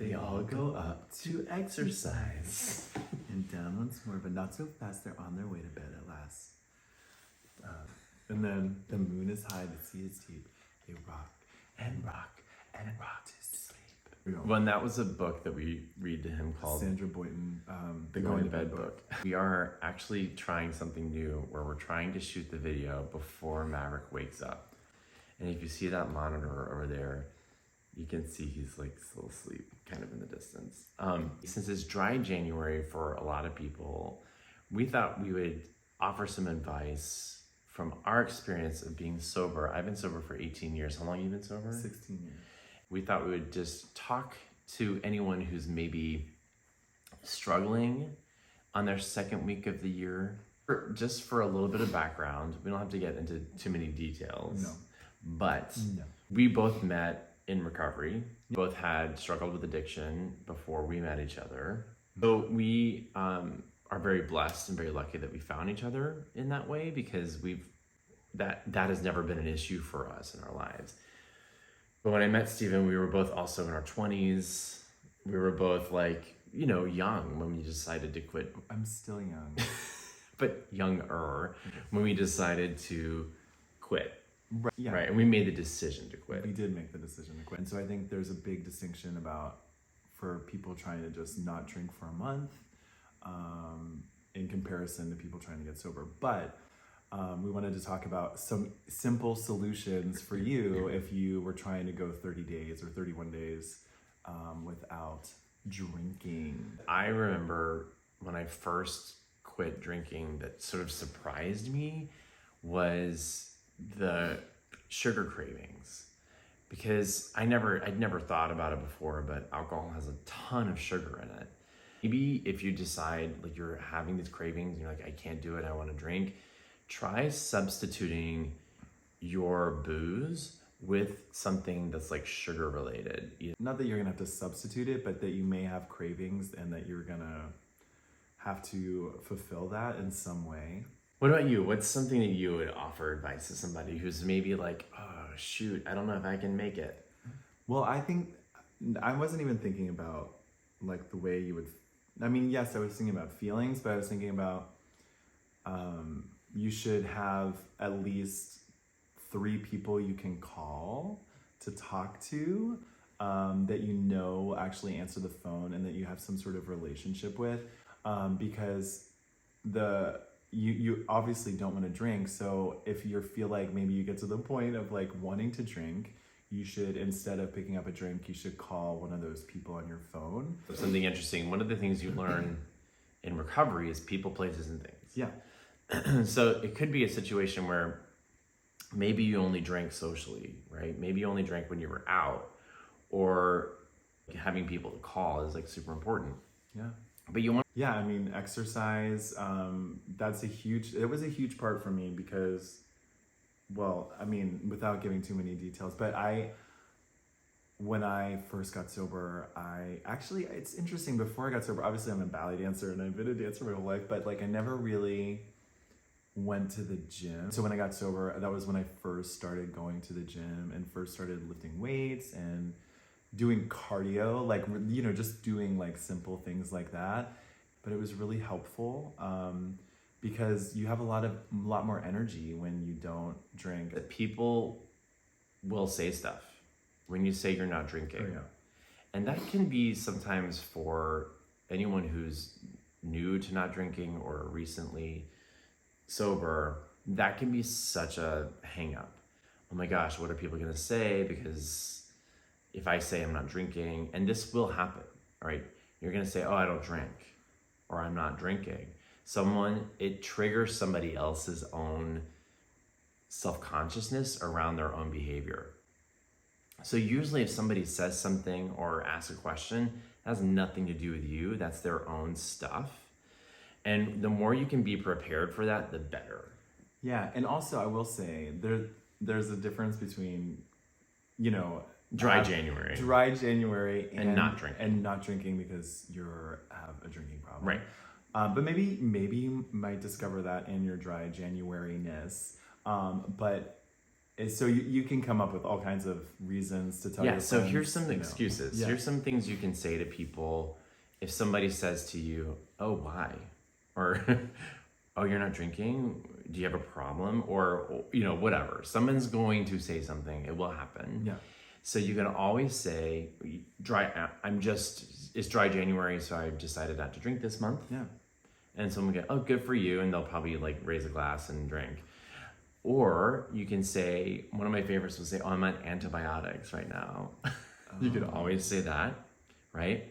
They all go up to exercise. And down once more, but not so fast. They're on their way to bed at last. And then the moon is high, the sea is deep. They rock and rock and rock to sleep. When that was a book that we read to him called Sandra Boynton, The Going to Bed book. We are actually trying something new where we're trying to shoot the video before Maverick wakes up. And if you see that monitor over there, you can see he's like still asleep kind of in the distance. Since it's dry January for a lot of people, we thought we would offer some advice from our experience of being sober. I've been sober for 18 years. How long have you been sober? 16 years. We thought we would just talk to anyone who's maybe struggling on their second week of the year. Just for a little bit of background, we don't have to get into too many details. No. But we both met in recovery. We both had struggled with addiction before we met each other. So we are very blessed and very lucky that we found each other in that way, because that has never been an issue for us in our lives. But when I met Steven, we were both also in our 20s. We were both young when we decided to quit. I'm still young. But younger when we decided to quit. Right. Yeah. Right. And we made the decision to quit. We did make the decision to quit. And so I think there's a big distinction for people trying to just not drink for a month, in comparison to people trying to get sober. But we wanted to talk about some simple solutions for you if you were trying to go 30 days or 31 days without drinking. I remember when I first quit drinking, that sort of surprised me was the sugar cravings, because I'd never thought about it before, but alcohol has a ton of sugar in it. Maybe if you decide you're having these cravings and you're like, I can't do it, I want to drink, try substituting your booze with something that's sugar related. Not that you're gonna have to substitute it, but that you may have cravings and that you're gonna have to fulfill that in some way. What about you? What's something that you would offer advice to somebody who's maybe like, oh shoot, I don't know if I can make it? Well, I think I wasn't even thinking about the way you would, yes, I was thinking about feelings, but I was thinking about you should have at least 3 people you can call to talk to, that actually answer the phone and that you have some sort of relationship with, because you obviously don't want to drink. So if you feel like maybe you get to the point of wanting to drink, you should, instead of picking up a drink, you should call one of those people on your phone. Something interesting. One of the things you learn in recovery is people, places, and things. Yeah. So it could be a situation where maybe you only drank socially, right? Maybe you only drank when you were out, or having people to call is super important. Yeah. But you want. Yeah, exercise, it was a huge part for me because, without giving too many details, but when I first got sober, it's interesting, before I got sober, obviously I'm a ballet dancer and I've been a dancer my whole life, but I never really went to the gym. So when I got sober, that was when I first started going to the gym and first started lifting weights and doing cardio, just doing simple things like that. But it was really helpful because you have a lot more energy when you don't drink. People will say stuff when you say you're not drinking. Oh, yeah. And that can be sometimes for anyone who's new to not drinking or recently sober, that can be such a hang up. Oh my gosh, what are people gonna say? Because if I say I'm not drinking, and this will happen, all right? You're gonna say, oh, I don't drink, or I'm not drinking. It triggers somebody else's own self-consciousness around their own behavior. So usually if somebody says something or asks a question, it has nothing to do with you, that's their own stuff. And the more you can be prepared for that, the better. Yeah, and also I will say, there's a difference between, Dry January and not drinking. And not drinking because you have a drinking problem. Right. But maybe you might discover that in your dry January-ness. But so you can come up with all kinds of reasons to tell Yeah, your so friends, here's some you know. excuses. Yeah. Here's some things you can say to people if somebody says to you, "Oh, why?" Or "Oh, you're not drinking? Do you have a problem?" Or whatever. Someone's going to say something. It will happen. Yeah. So you can always say, it's dry January, so I've decided not to drink this month. Yeah. And someone will go, "Oh, good for you," and they'll probably like raise a glass and drink. Or you can say, one of my favorites was say, "Oh, I'm on antibiotics right now." You could always say that, right?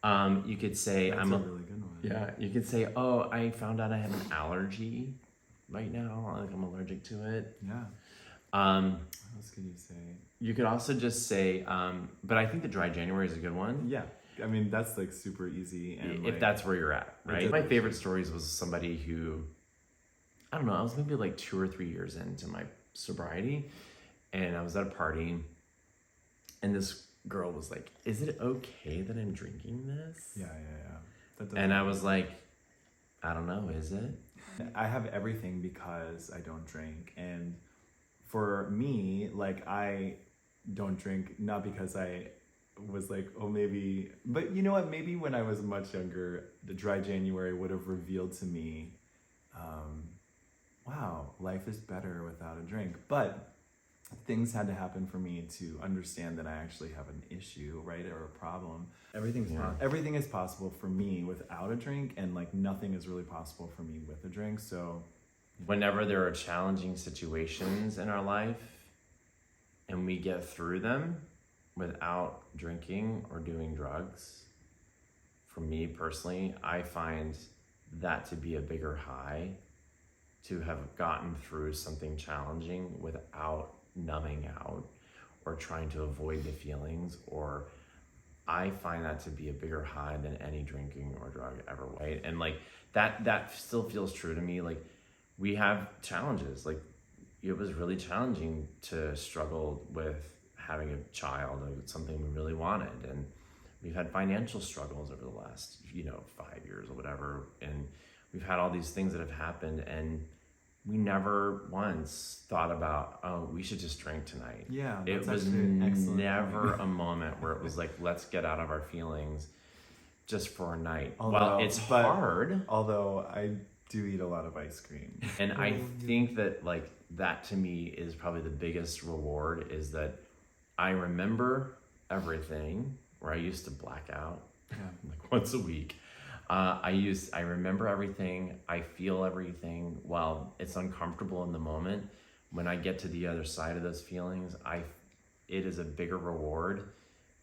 You could say, That's a really good one. Yeah, you could say, "Oh, I found out I have an allergy right now. Like I'm allergic to it." Yeah. Um, What else could you say? you could also just say, but I think the dry January is a good one. Yeah. I mean, that's like super easy. And If that's where you're at, right? did My like- favorite stories was somebody who, I don't know, I was maybe like 2 or 3 years into my sobriety, and I was at a party, and this girl was like, "Is it okay that I'm drinking this?" Yeah. That doesn't- And I was like, "I don't know, is it?" I have everything because I don't drink. And for me, like, I don't drink not because I was like, oh, maybe, but you know what? Maybe when I was much younger, the dry January would have revealed to me, wow, life is better without a drink. But things had to happen for me to understand that I actually have an issue, right? Or a problem. Everything is possible for me without a drink, and like nothing is really possible for me with a drink. So Whenever there are challenging situations in our life and we get through them without drinking or doing drugs, for me personally, I find that to be a bigger high, to have gotten through something challenging without numbing out or trying to avoid the feelings. Or I find that to be a bigger high than any drinking or drug ever, right? And like that still feels true to me. Like, we have challenges. Like, it was really challenging to struggle with having a child. It's something we really wanted, and we've had financial struggles over the last 5 years or whatever, and we've had all these things that have happened, and we never once thought about, oh, we should just drink tonight. yeah, It that's was actually an excellent never point. a moment where it was like, let's get out of our feelings just for a night. Although- Well, it's but- hard. Although I do eat a lot of ice cream. And I think that like that to me is probably the biggest reward, is that I remember everything, where I used to black out Yeah. like once a week. I remember everything. I feel everything. While it's uncomfortable in the moment, when I get to the other side of those feelings, it is a bigger reward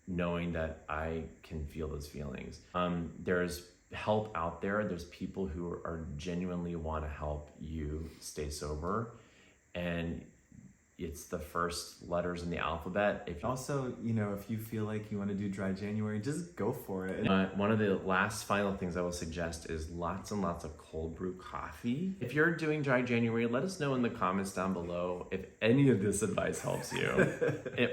knowing that I can feel those feelings. There's help out there. There's people who are genuinely want to help you stay sober, and it's the first letters in the alphabet. Also, if you feel like you want to do dry January, just go for it. One of the last final things I will suggest is lots and lots of cold brew coffee. If you're doing dry January, let us know in the comments down below if any of this advice helps you,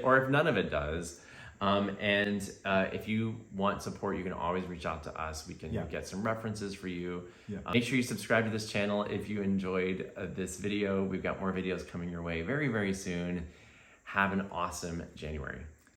or if none of it does. If you want support, you can always reach out to us. We can get some references for you. Yeah. Make sure you subscribe to this channel if you enjoyed this video. We've got more videos coming your way very, very soon. Have an awesome January.